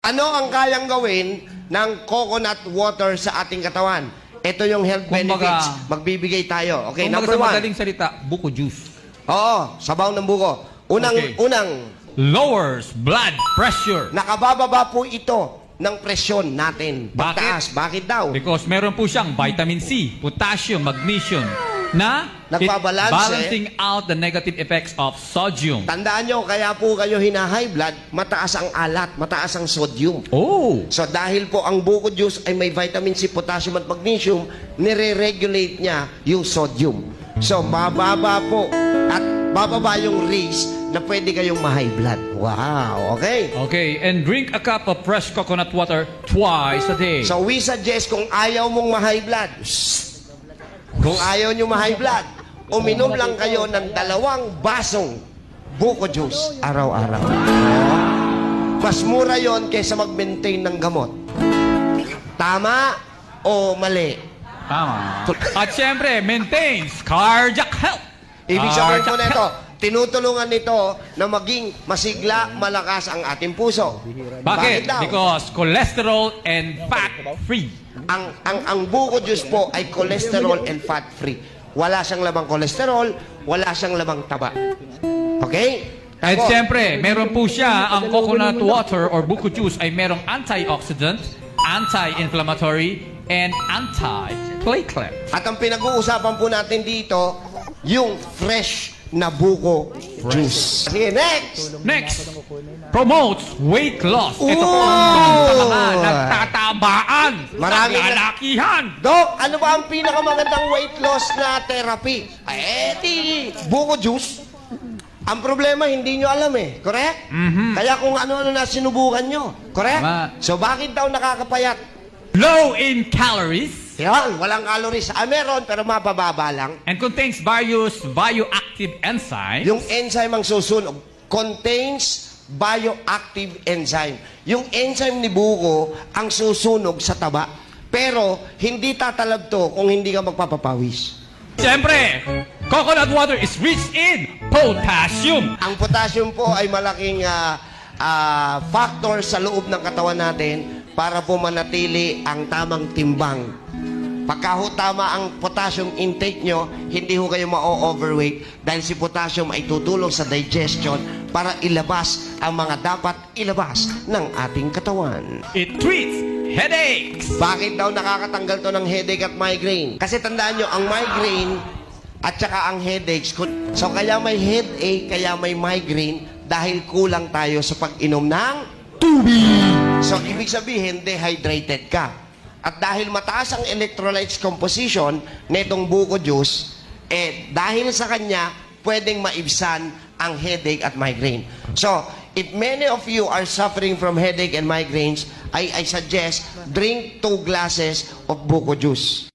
Ano ang kayang gawin ng coconut water sa ating katawan? Ito yung health benefits. Magbibigay tayo. Okay, number sa 1. madaling salita, buko juice. Oo, sabaw ng buko. Unang, Lowers blood pressure. nakabababa po ito ng presyon natin. Pagtaas. Bakit daw? Because meron po siyang vitamin C, potassium, magnesium na Nagbabalanse. balancing out the negative effects of sodium. Tandaan nyo, kaya po kayo hina-high blood, mataas ang alat, mataas ang sodium. Oh! So dahil po ang buko juice ay may vitamin C, potassium at magnesium, nire-regulate niya yung sodium. So mababa po at bababa yung risk na pwede kayong ma-high blood. Wow, okay? Okay, and drink a cup of fresh coconut water twice a day. So we suggest kung ayaw mong ma-high blood, kung ayaw nyo ma-high blood, uminom lang kayo ng 2 basong buko juice araw-araw. Mas mura yon kaysa mag-maintain ng gamot. Tama o mali? Tama. At syempre, maintains cardiac health. Ibig sabihin po nito, tinutulungan nito na maging masigla, malakas ang ating puso. Bakit? daw? Because cholesterol and fat-free. Ang buko juice po ay cholesterol and fat free. Wala siyang lamang cholesterol, wala siyang lamang taba. Okay? At Ako, syempre, meron po siya, ang coconut water or buko juice ay merong antioxidant, anti-inflammatory, and anti-platelet. at ang pinag-uusapan po natin dito, yung fresh na buko juice. Sige, next! Next, promotes weight loss. Ito po Ooh! ang tungkol sa mga nagtatabaan, Maraming naglalakihan. Dok, ano ba ang pinakamagandang weight loss na therapy? Di buko juice. Ang problema, hindi nyo alam eh. Correct? Kaya kung ano-ano na sinubukan nyo. Correct? Tama. So, bakit daw nakakapayat? Low in calories Yan, walang calories. Meron, pero mabababa lang. and contains various bioactive enzymes. Yung enzyme ang susunog. Contains bioactive enzyme. Yung enzyme ni buko ang susunog sa taba. Pero, hindi tatalab to kung hindi ka magpapapawis. Siyempre, coconut water is rich in potassium. Ang potassium po ay malaking factor sa loob ng katawan natin para po manatili ang tamang timbang. Pagka ho tama ang potassium intake nyo, hindi ho kayo ma-overweight dahil si potassium ay tutulong sa digestion para ilabas ang mga dapat ilabas ng ating katawan. It treats headaches. Bakit daw nakakatanggal to ng headache at migraine? Kasi tandaan nyo, ang migraine at saka ang headaches, so kaya may headache, kaya may migraine dahil kulang tayo sa pag-inom ng tubig. So ibig sabihin, dehydrated ka. At dahil mataas ang electrolytes composition netong buko juice, dahil sa kanya, pwedeng maibsan ang headache at migraine. So, if many of you are suffering from headache and migraines, I suggest drink 2 glasses of buko juice.